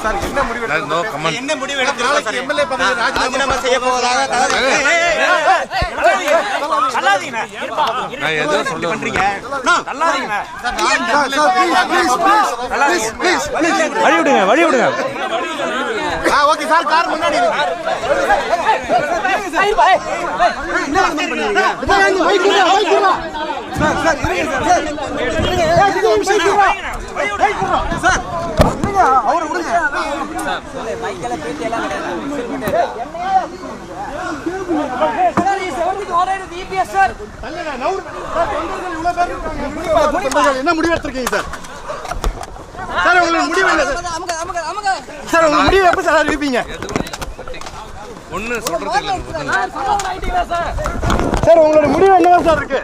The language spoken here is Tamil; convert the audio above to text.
சார் என்ன முடிவு என்ன முடிவு எடுத்து எம்எல்ஏ பதவி ராஜினாமா செய்ய போவதாக வழி விடுங்க. ஓகே சார், கார் முன்னாடி அவரு விடுங்க. என்ன முடிவு எடுத்திருக்கீங்க சார்? சார் உங்களுக்கு முடிவு என்ன சார்? உங்க முடிவு எப்ப சார் அறிவிப்பீங்க? ஒண்ணு சொல்றது இல்ல சார் உங்களோட முடிவு என்னவா சார் இருக்கு?